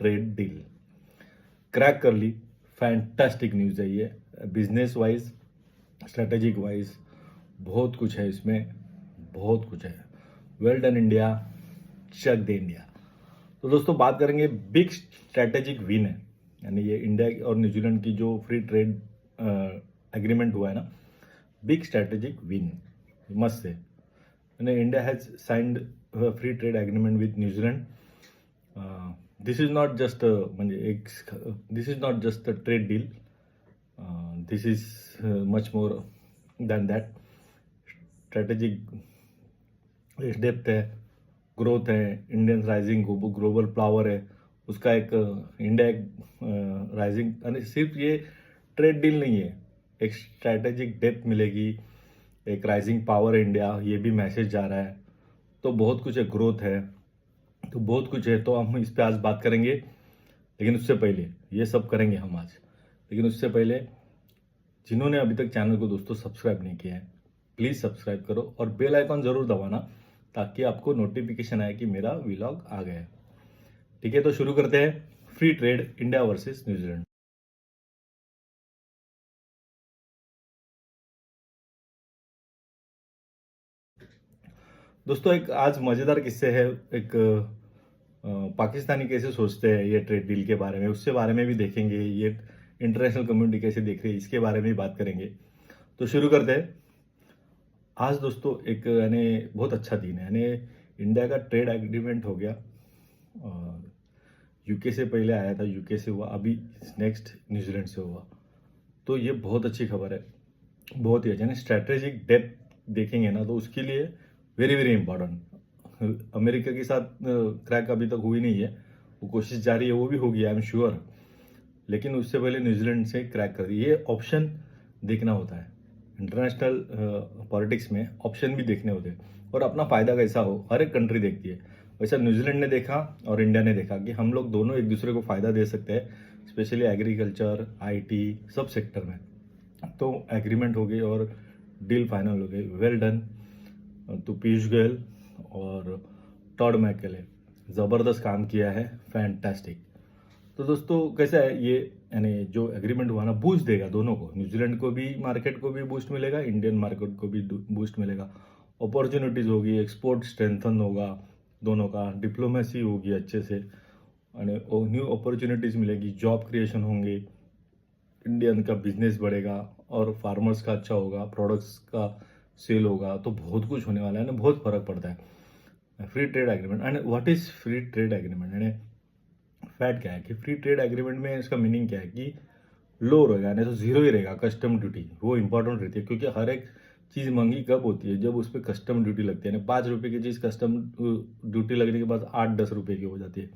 Trade deal crack कर ली। Fantastic news है ये, बिजनेस वाइज, स्ट्रेटेजिक वाइज बहुत कुछ है इसमें, बहुत कुछ है। वेल डन इंडिया, चक दे इंडिया। तो दोस्तों बात करेंगे बिग स्ट्रेटेजिक विन है, यानी ये इंडिया और न्यूजीलैंड की जो फ्री ट्रेड एग्रीमेंट हुआ है ना, big strategic win must say. India has signed free trade agreement with New Zealand. This is not just म्हणजे एक this is not just a trade deal, this is much more than that. Strategic depth है, growth है, Indian rising global power है उसका एक India एक rising, यानी सिर्फ ये ट्रेड डील नहीं है, एक स्ट्रेटेजिक डेप्थ मिलेगी, एक राइजिंग पावर है इंडिया, ये भी मैसेज जा रहा है। तो बहुत कुछ है, ग्रोथ है, तो बहुत कुछ है। तो हम इस पे आज बात करेंगे, लेकिन उससे पहले ये सब करेंगे हम आज, लेकिन उससे पहले जिन्होंने अभी तक चैनल को दोस्तों सब्सक्राइब नहीं किया है, प्लीज़ सब्सक्राइब करो और बेल आइकॉन ज़रूर दबाना ताकि आपको नोटिफिकेशन आए कि मेरा व्लॉग आ गया है। ठीक है, तो शुरू करते हैं। Free trade India versus New Zealand. दोस्तों एक आज मज़ेदार किस्से है। एक पाकिस्तानी कैसे सोचते हैं ये ट्रेड डील के बारे में, उससे बारे में भी देखेंगे। ये इंटरनेशनल कम्युनिटी कैसे देख रही है, इसके बारे में भी बात करेंगे। तो शुरू करते हैं। आज दोस्तों एक यानी बहुत अच्छा दिन है, यानी इंडिया का ट्रेड एग्रीमेंट हो गया। यूके से पहले आया था, यूके से हुआ, अभी नेक्स्ट न्यूजीलैंड से हुआ। तो ये बहुत अच्छी खबर है, बहुत ही अच्छा। यानी स्ट्रैटेजिक डेप्थ देखेंगे ना तो उसके लिए वेरी वेरी इंपॉर्टेंट। अमेरिका के साथ क्रैक अभी तक हुई नहीं है, वो कोशिश जारी है, वो भी होगी आई एम श्योर, लेकिन उससे पहले न्यूजीलैंड से क्रैक कर दी। ये ऑप्शन देखना होता है, इंटरनेशनल पॉलिटिक्स में ऑप्शन भी देखने होते हैं और अपना फ़ायदा कैसा हो हर एक कंट्री देखती है। वैसा न्यूजीलैंड ने देखा और इंडिया ने देखा कि हम लोग दोनों एक दूसरे को फ़ायदा दे सकते हैं, स्पेशली एग्रीकल्चर, आईटी, सब सेक्टर में। तो एग्रीमेंट हो गई और डील फाइनल हो गई। वेल डन तो पीयूष गोयल और टॉड मैकेले, ज़बरदस्त काम किया है, फैंटास्टिक। तो दोस्तों कैसा है ये, यानी जो एग्रीमेंट हुआ ना बूस्ट देगा दोनों को, न्यूजीलैंड को भी, मार्केट को भी बूस्ट मिलेगा, इंडियन मार्केट को भी बूस्ट मिलेगा। अपॉर्चुनिटीज़ होगी, एक्सपोर्ट स्ट्रेंथन होगा दोनों का, डिप्लोमेसी होगी अच्छे से, यानी न्यू अपॉर्चुनिटीज़ मिलेगी, जॉब क्रिएशन होंगे, इंडियन का बिजनेस बढ़ेगा और फार्मर्स का अच्छा होगा, प्रोडक्ट्स का सेल होगा। तो बहुत कुछ होने वाला है ना, बहुत फर्क पड़ता है। Free trade agreement, and what is free trade agreement, यानी फैट क्या है कि फ्री ट्रेड एग्रीमेंट में इसका मीनिंग क्या है कि लो रहेगा, यानी तो जीरो ही रहेगा। कस्टम ड्यूटी वो इंपॉर्टेंट रहती है, क्योंकि हर एक चीज़ महंगी कब होती है, जब उस पर कस्टम ड्यूटी लगती है। यानी 5 रुपये की चीज़ कस्टम ड्यूटी लगने के बाद 8-10 रुपये की हो जाती है।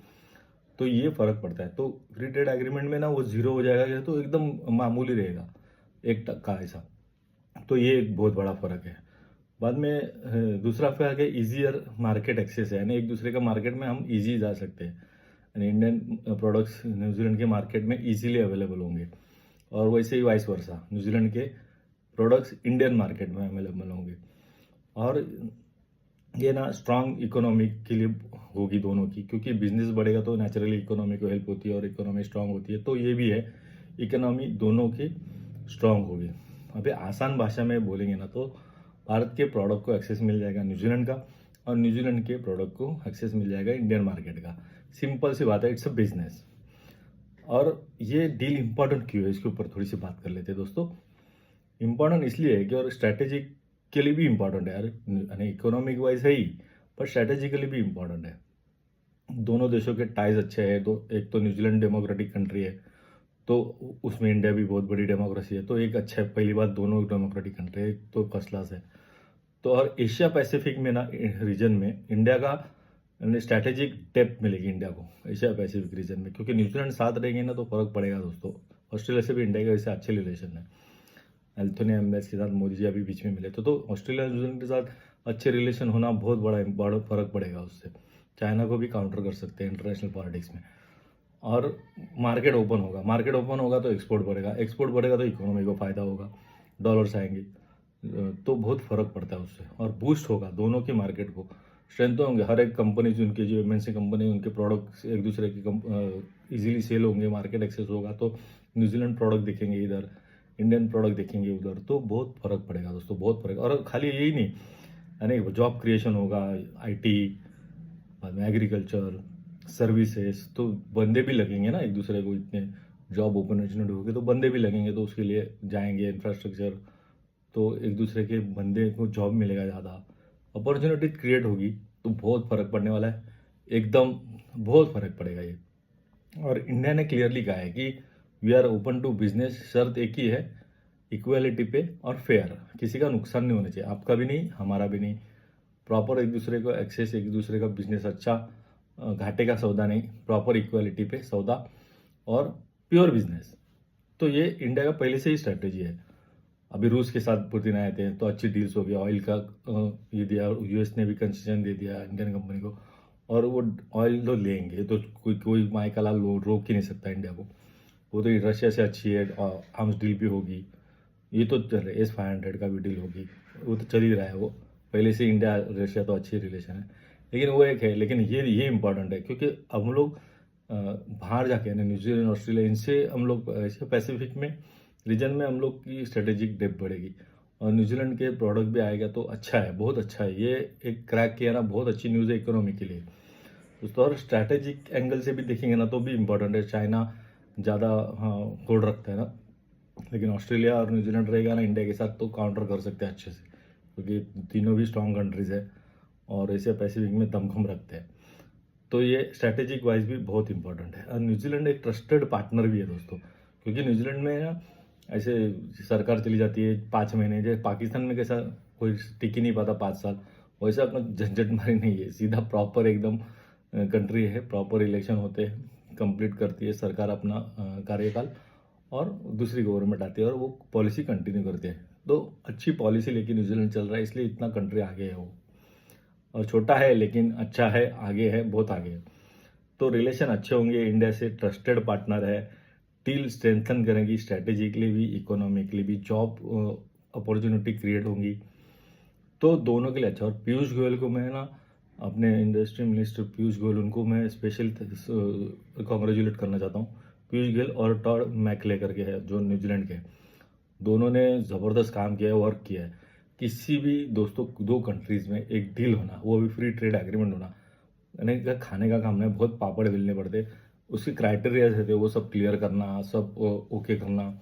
तो ये फर्क पड़ता है। तो फ्री ट्रेड एग्रीमेंट में ना वो जीरो हो जाएगा, तो एकदम मामूली रहेगा, 1% ऐसा। तो ये एक बहुत बड़ा फर्क है। बाद में दूसरा फर्क है ईजियर मार्केट एक्सेस है, यानी एक दूसरे का मार्केट में हम ईजी जा सकते हैं, यानी इंडियन प्रोडक्ट्स न्यूजीलैंड के मार्केट में ईजिली अवेलेबल होंगे, और वैसे ही वाइस वर्सा न्यूजीलैंड के प्रोडक्ट्स इंडियन मार्केट में अवेलेबल होंगे। और ये ना स्ट्रांग इकोनॉमी के लिए होगी दोनों की, क्योंकि बिजनेस बढ़ेगा तो नेचुरली इकोनॉमी को हेल्प होती है और इकोनॉमी स्ट्रांग होती है। तो ये भी है, इकोनॉमी दोनों की स्ट्रांग होगी। अभी आसान भाषा में बोलेंगे ना तो भारत के प्रोडक्ट को एक्सेस मिल जाएगा न्यूजीलैंड का, और न्यूजीलैंड के प्रोडक्ट को एक्सेस मिल जाएगा इंडियन मार्केट का। सिंपल सी बात है, इट्स अ बिजनेस। और ये डील इंपॉर्टेंट क्यों है, इसके ऊपर थोड़ी सी बात कर लेते हैं दोस्तों। इंपॉर्टेंट इसलिए है कि और स्ट्रैटेजिक के लिए भी इंपॉर्टेंट है यार, यानी इकोनॉमिक वाइज है ही, पर स्ट्रैटेजिकली भी इंपॉर्टेंट है। दोनों देशों के टाइज अच्छे हैं। तो एक तो न्यूजीलैंड डेमोक्रेटिक कंट्री है, तो उसमें इंडिया भी बहुत बड़ी डेमोक्रेसी है, तो एक अच्छा है। पहली बात, दोनों डेमोक्रेटिक कंट्री है, तो फर्स्ट क्लास है। तो और एशिया पैसिफिक में ना रीजन में इंडिया का स्ट्रैटेजिक डेप्थ मिलेगी इंडिया को एशिया पैसिफिक रीजन में, क्योंकि न्यूजीलैंड साथ रहेंगे ना तो फर्क पड़ेगा दोस्तों। ऑस्ट्रेलिया से भी इंडिया के वैसे अच्छे रिलेशन है, एल्थोनी एम्बेस के साथ मोदी जी अभी बीच में मिले थे, तो ऑस्ट्रेलिया न्यूजीलैंड के साथ अच्छे रिलेशन होना बहुत बड़ा फर्क पड़ेगा उससे। चाइना को भी काउंटर कर सकते हैं इंटरनेशनल पॉलिटिक्स में। और मार्केट ओपन होगा, मार्केट ओपन होगा तो एक्सपोर्ट बढ़ेगा, एक्सपोर्ट बढ़ेगा तो इकोनॉमी को फ़ायदा होगा, डॉलर्स आएंगे, तो बहुत फ़र्क पड़ता है उससे, और बूस्ट होगा दोनों की मार्केट को। स्ट्रेंथ तो होंगे, हर एक कंपनी उनके जो एमएनसी कंपनी उनके प्रोडक्ट्स एक दूसरे की इजीली सेल होंगे, मार्केट एक्सेस होगा, तो न्यूजीलैंड प्रोडक्ट दिखेंगे इधर, इंडियन प्रोडक्ट दिखेंगे उधर, तो बहुत फर्क पड़ेगा दोस्तों, बहुत फर्क। और खाली यही नहीं, यानी जॉब क्रिएशन होगा, आईटी, बाद में एग्रीकल्चर, सर्विसेज, तो बंदे भी लगेंगे ना एक दूसरे को, इतने जॉब अपॉर्चुनिटी होगी तो बंदे भी लगेंगे, तो उसके लिए जाएंगे इंफ्रास्ट्रक्चर, तो एक दूसरे के बंदे को जॉब मिलेगा, ज़्यादा अपॉर्चुनिटी क्रिएट होगी, तो बहुत फ़र्क पड़ने वाला है, एकदम बहुत फ़र्क पड़ेगा ये। और इंडिया ने क्लियरली कहा है कि we are open to business, शर्त एक ही है, इक्वालिटी पे और फेयर, किसी का नुकसान नहीं होना चाहिए, आपका भी नहीं हमारा भी नहीं, प्रॉपर एक दूसरे को एक्सेस, एक दूसरे का बिजनेस अच्छा, घाटे का सौदा नहीं, प्रॉपर इक्वालिटी पे सौदा और प्योर बिजनेस। तो ये इंडिया का पहले से ही स्ट्रैटेजी है। अभी रूस के साथ पुतिन आए थे तो अच्छी डील्स हो गया, ऑयल का ये दिया, यूएस ने भी कंसेशन दे दिया इंडियन कंपनी को, और वो ऑयल तो लेंगे, तो कोई माई का लाल रोक ही नहीं सकता इंडिया को। वो तो रशिया से अच्छी है, आर्म्स डील भी होगी, ये तो चल रहा है, S-500 का भी डील होगी, वो तो चल ही रहा है, वो पहले से इंडिया रशिया तो अच्छी रिलेशन है, लेकिन वो एक है। लेकिन ये इंपॉर्टेंट है, क्योंकि हम लोग बाहर जाके ना, न्यूजीलैंड, ऑस्ट्रेलिया, इनसे हम लोग ऐसे पैसिफिक में रीजन में हम लोग की स्ट्रेटेजिक डेप्थ बढ़ेगी, और न्यूजीलैंड के प्रोडक्ट भी आएगा तो अच्छा है, बहुत अच्छा है, ये एक क्रैक किया ना, बहुत अच्छी न्यूज़ है इकोनॉमी के लिए दोस्तों। और स्ट्रैटेजिक एंगल से भी देखेंगे ना तो भी इम्पोर्टेंट है, चाइना ज़्यादा हाँ होल्ड रखता है ना, लेकिन ऑस्ट्रेलिया और न्यूजीलैंड रहेगा ना इंडिया के साथ, तो काउंटर कर सकते हैं अच्छे से, क्योंकि तीनों भी स्ट्रॉन्ग कंट्रीज है और एशिया पैसिफिक में दमखम रखते हैं, तो ये स्ट्रैटेजिक वाइज भी बहुत इंपॉर्टेंट है। और न्यूजीलैंड एक ट्रस्टेड पार्टनर भी है दोस्तों, क्योंकि न्यूजीलैंड में ना ऐसे सरकार चली जाती है 5 महीने, जैसे पाकिस्तान में कैसा कोई टिक ही नहीं पाता 5 साल, वैसा अपना झंझट मारी नहीं है, सीधा प्रॉपर एकदम कंट्री है, प्रॉपर इलेक्शन होते हैं, कंप्लीट करती है सरकार अपना कार्यकाल, और दूसरी गवर्नमेंट आती है और वो पॉलिसी कंटिन्यू करते हैं, तो अच्छी पॉलिसी लेके न्यूजीलैंड चल रहा है, इसलिए इतना कंट्री आगे है वो, और छोटा है लेकिन अच्छा है, आगे है, बहुत आगे है। तो रिलेशन अच्छे होंगे, इंडिया से ट्रस्टेड पार्टनर है, डील स्ट्रेंथन करेंगी, स्ट्रैटेजिकली भी, इकोनॉमिकली भी, जॉब अपॉर्चुनिटी क्रिएट होंगी, तो दोनों के लिए अच्छा। और पीयूष गोयल को मैं ना, अपने इंडस्ट्री मिनिस्टर पीयूष गोयल, उनको मैं स्पेशल कॉन्ग्रेचुलेट करना चाहता हूँ। पीयूष गोयल और टॉड मैकले करके है जो न्यूजीलैंड के, दोनों ने ज़बरदस्त काम किया है, वर्क किया है। किसी भी दोस्तों दो कंट्रीज़ में एक डील होना, वो भी फ्री ट्रेड एग्रीमेंट होना, यानी खाने का काम नहीं, बहुत पापड़ बेलने पड़ते, उसके क्राइटेरिया थे वो सब क्लियर करना, सब ओके करना,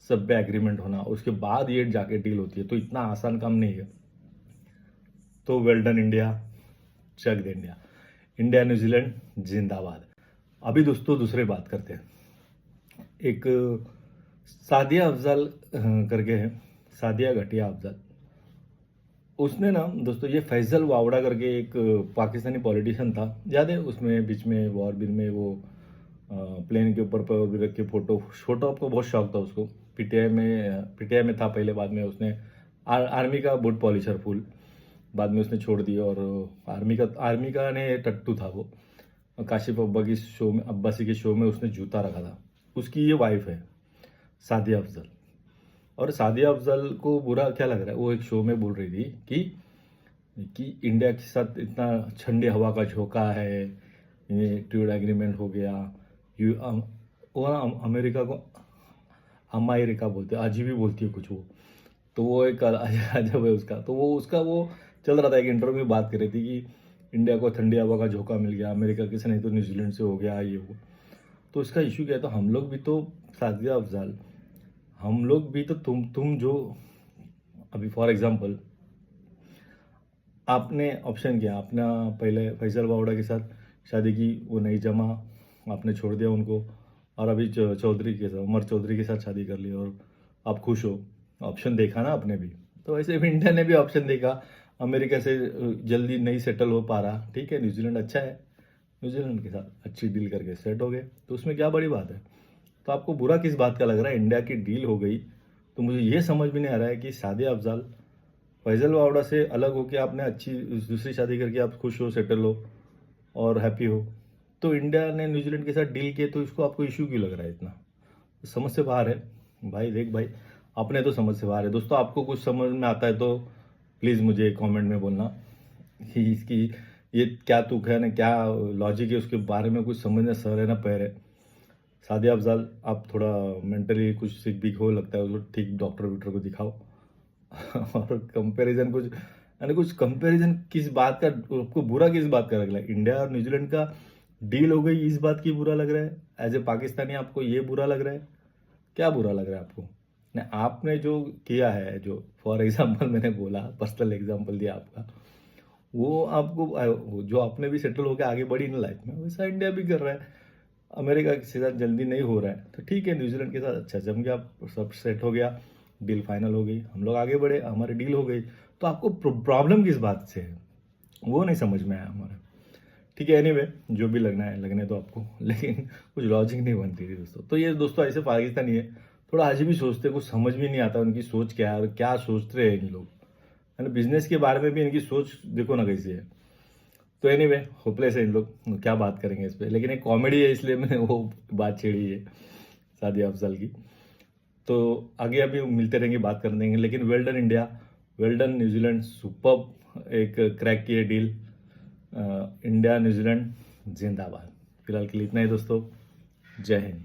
सब पे एग्रीमेंट होना, उसके बाद ये जाके डील होती है, तो इतना आसान काम नहीं है। तो वेल डन इंडिया, चक दे इंडिया, इंडिया न्यूजीलैंड जिंदाबाद। अभी दोस्तों दूसरी बात करते हैं, एक सादिया अफजल करके है, सादिया घटिया अफजल, उसने ना दोस्तों, ये फैजल वावड़ा करके एक पाकिस्तानी पॉलिटिशियन था, याद है, उसमें बीच में वॉर बिल में वो प्लेन के ऊपर पर भी रख के फोटो आपको बहुत शौक था उसको, पीटीआई में था पहले, बाद में उसने आर्मी का बूट पॉलिशर फुल, बाद में उसने छोड़ दिया, और आर्मी का ने टट्टू था वो, काशिफ अब्बासी के शो में उसने जूता रखा था, उसकी ये वाइफ है सादिया अफजल। और सादिया अफजल को बुरा क्या लग रहा है, वो एक शो में बोल रही थी कि इंडिया के साथ इतना ठंडी हवा का झोंका है, ये ट्रेड एग्रीमेंट हो गया, वो ना अमेरिका को अमेरिका बोलते हैं, अजीब ही बोलती है कुछ वो, तो वो एक अजब है उसका, तो वो उसका वो चल रहा था, एक इंटरव्यू में बात कर रही थी कि इंडिया को ठंडी हवा का झोंका मिल गया, अमेरिका किसी नहीं तो न्यूजीलैंड से हो गया ये वो, तो इसका इशू क्या है, तो हम लोग भी तो सादिया अफजल, हम लोग भी तो तुम जो अभी फॉर एग्जांपल आपने ऑप्शन किया, अपना पहले फैजल वावड़ा के साथ शादी की, वो नहीं जमा, आपने छोड़ दिया उनको, और अभी चौधरी के साथ, उमर चौधरी के साथ शादी कर ली, और आप खुश हो, ऑप्शन देखा ना आपने भी, तो ऐसे भी इंडिया ने भी ऑप्शन देखा, अमेरिका से जल्दी नहीं सेटल हो पा रहा, ठीक है, न्यूजीलैंड अच्छा है, न्यूजीलैंड के साथ अच्छी डील करके सेट हो गए, तो उसमें क्या बड़ी बात है। तो आपको बुरा किस बात का लग रहा है, इंडिया की डील हो गई, तो मुझे ये समझ में नहीं आ रहा है कि सादिया अफजल फैजल वावड़ा से अलग हो के आपने अच्छी दूसरी शादी करके आप खुश हो, सेटल हो और हैप्पी हो, तो इंडिया ने न्यूजीलैंड के साथ डील किए, तो इसको आपको इशू क्यों लग रहा है इतना, समझ से बाहर है भाई। देख भाई, अपने तो समझ से बाहर है दोस्तों, आपको कुछ समझ में आता है तो प्लीज़ मुझे कमेंट में बोलना कि इसकी ये क्या तुक है ना, क्या लॉजिक है, उसके बारे में कुछ समझना सर है ना पैर है। सादिया अफजाल, आप थोड़ा मेंटली कुछ सीख भी हो लगता है, उसको ठीक डॉक्टर विक्टर को दिखाओ। और कंपैरिजन कुछ, यानी कुछ कंपैरिजन किस बात का, आपको बुरा किस बात का लग रहा है? इंडिया और न्यूजीलैंड का डील हो गई, इस बात की बुरा लग रहा है? एज ए पाकिस्तानी आपको ये बुरा लग रहा है? क्या बुरा लग रहा है आपको? नहीं, आपने जो किया है, जो फॉर एग्जाम्पल मैंने बोला, पर्सनल एग्जाम्पल दिया आपका, वो आपको जो आपने भी सेटल होकर आगे बढ़ी ना लाइफ में, वैसा इंडिया भी कर रहा है। अमेरिका के साथ जल्दी नहीं हो रहा है तो ठीक है, न्यूजीलैंड के साथ अच्छा जम गया, सब सेट हो गया, डील फाइनल हो गई, हम लोग आगे बढ़े, हमारी डील हो गई। तो आपको प्रॉब्लम किस बात से है, वो नहीं समझ में आया हमारा। ठीक है, एनीवे जो भी लगना है लगने तो आपको, लेकिन कुछ लॉजिक नहीं बनती थी दोस्तों। तो ये दोस्तों ऐसे पाकिस्तानी है, थोड़ा अजीब ही सोचते हैं, कुछ समझ भी नहीं आता उनकी सोच क्या है और क्या सोच रहे हैं इन लोग, है ना। बिजनेस के बारे में भी इनकी सोच देखो ना कैसी है। तो एनीवे होपलेस है इन लोग, क्या बात करेंगे इस पे, लेकिन एक कॉमेडी है इसलिए मैंने वो बात छेड़ी है सादिया अफजल की। तो आगे अभी मिलते रहेंगे, बात कर देंगे, लेकिन well done India, well done New Zealand, super एक क्रैक की है डील। इंडिया न्यूजीलैंड जिंदाबाद। फिलहाल के लिए इतना ही दोस्तों, जय हिंद।